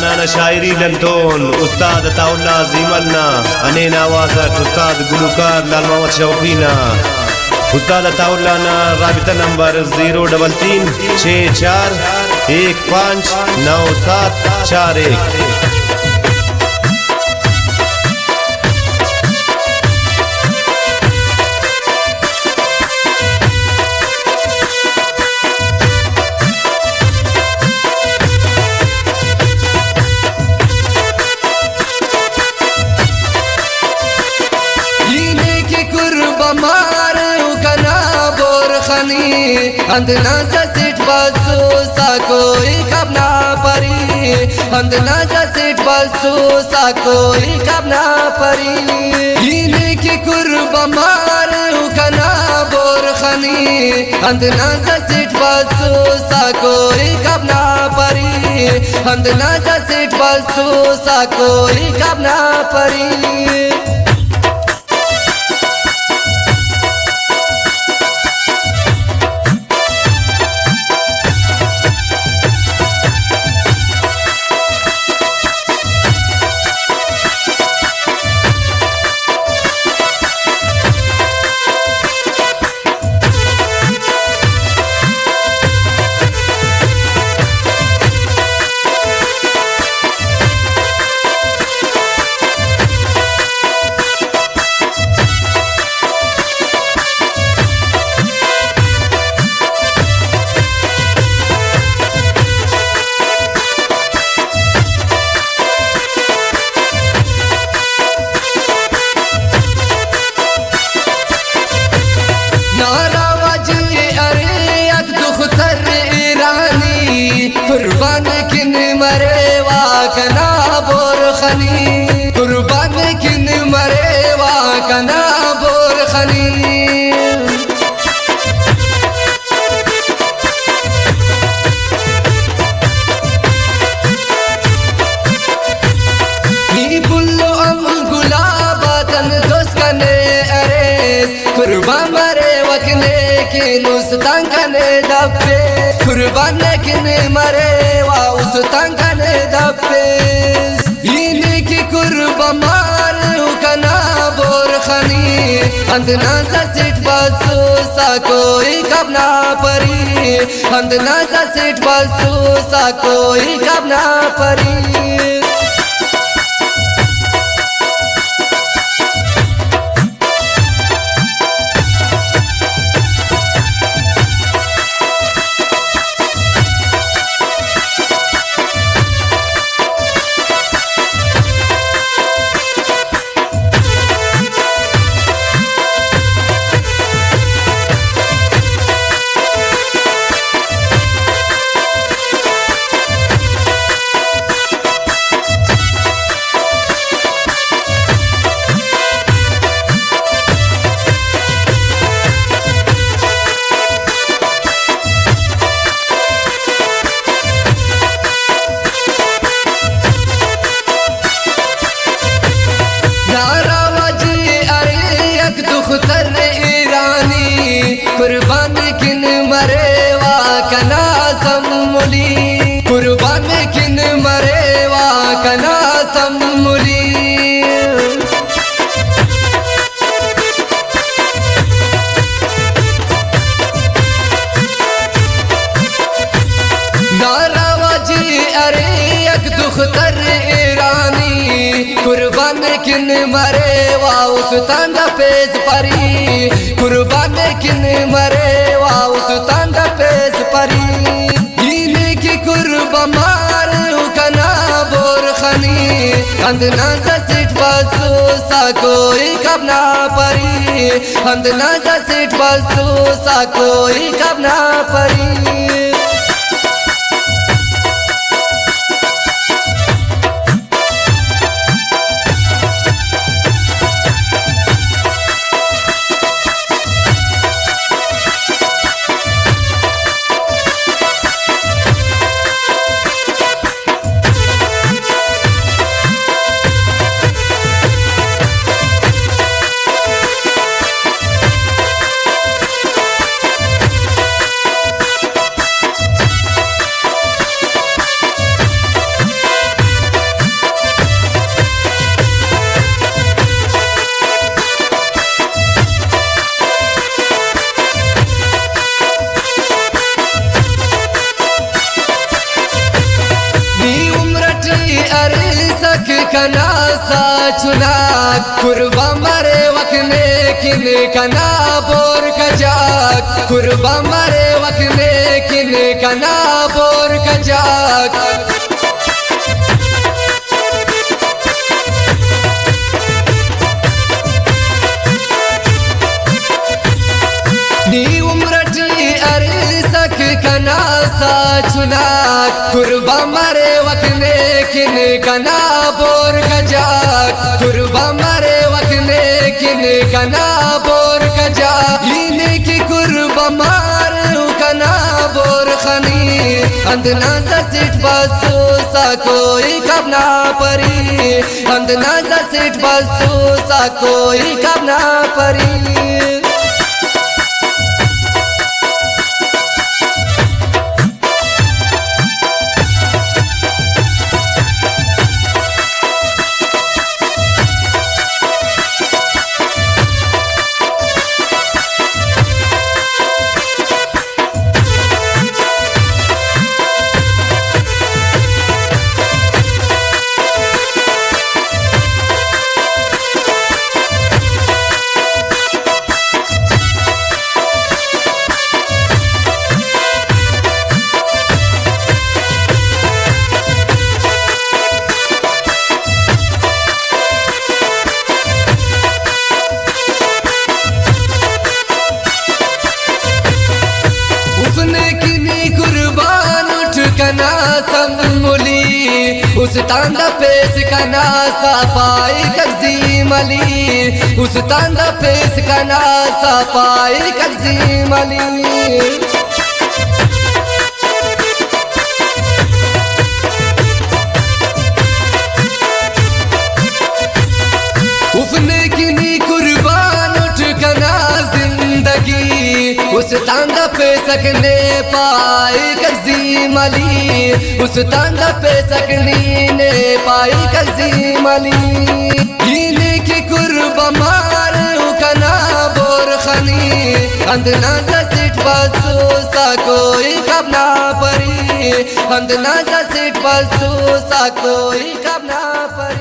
زنان شاعری لنتون استاد عطاءالله زیملنا انین آوازک استاد گلوکار لال محمد شوقینا استاد عطاءالله نا رابطہ نمبر 03364159741. अंधना seat बसो कोई कब ना परी अंधना सिट बसो कोई कब ना परी इन्हीं की कुर्ब मार कना बोर खनी अंधना सिट बसो कोई कब ना परी अंधना सिट बसो कोई कब ना परी. कुर्बान किन मरे वा कना बोर खनी कुर्बान किन मरे वा कना बोर खनी नी बुल्लो अम गुलाबा तन दोस्त कने अरेस कुर्बान मरे वकने के नुस्तान कने दबे कुर्बान किन मरे वा उस तंगने दबे इन्हीं की कुर्ब मार कना बोर खनी अंधना सिट बसो कोई कब ना परी अंधना सिट बसो कोई कब ना परी. कुर्बान किन मरे वा कना सम्मुली कुर्बान किन मरे वा कना सम्मुली नारावाजी अरे एक दुख्तर ईरानी कुर्बान किन मरे वा उस तांदा पेश परी कुर्बान किन मरे वा उस तांदा पेश परी इन्हीं की कुर्ब मार कना बोर खनी अंधना सिट बसो कोई कब ना परी अंधना सिट बसो कोई कब ना परी. कना सा चुना कुर्बा मरे वकने किन कना बोर कजाक कुर्बा मरे वकने किन कना बोर कजाक नी उम्रटी अरिसक कना सा चुना कुर्बा मरे वकने किन कना बोर कजाक कुर्बा मरे वकने किन कना बोर कजाक इने की कुर्बा मार कना बोर खनी अंदना सिट बसो सा कोई कब ना परी अंदना सिट बसो सा कोई कब ना परी कना संगुली उस तांदा पेस कना सा पाई कज़ीम अली उस तांदा पेस कना सा पाई कज़ीम अली उसने किनी कुर्बान उठ कना जिंदगी उस तांदा पे सकने पाई कज़ीम अली उस तांदा पे सकनी ने पाई कज़ीम अली इने की कुर्बा मार कना बोर खनी अंदना सिट बसो सा कोई कब ना परी अंदना सिट बसो सा कोई कब ना परी।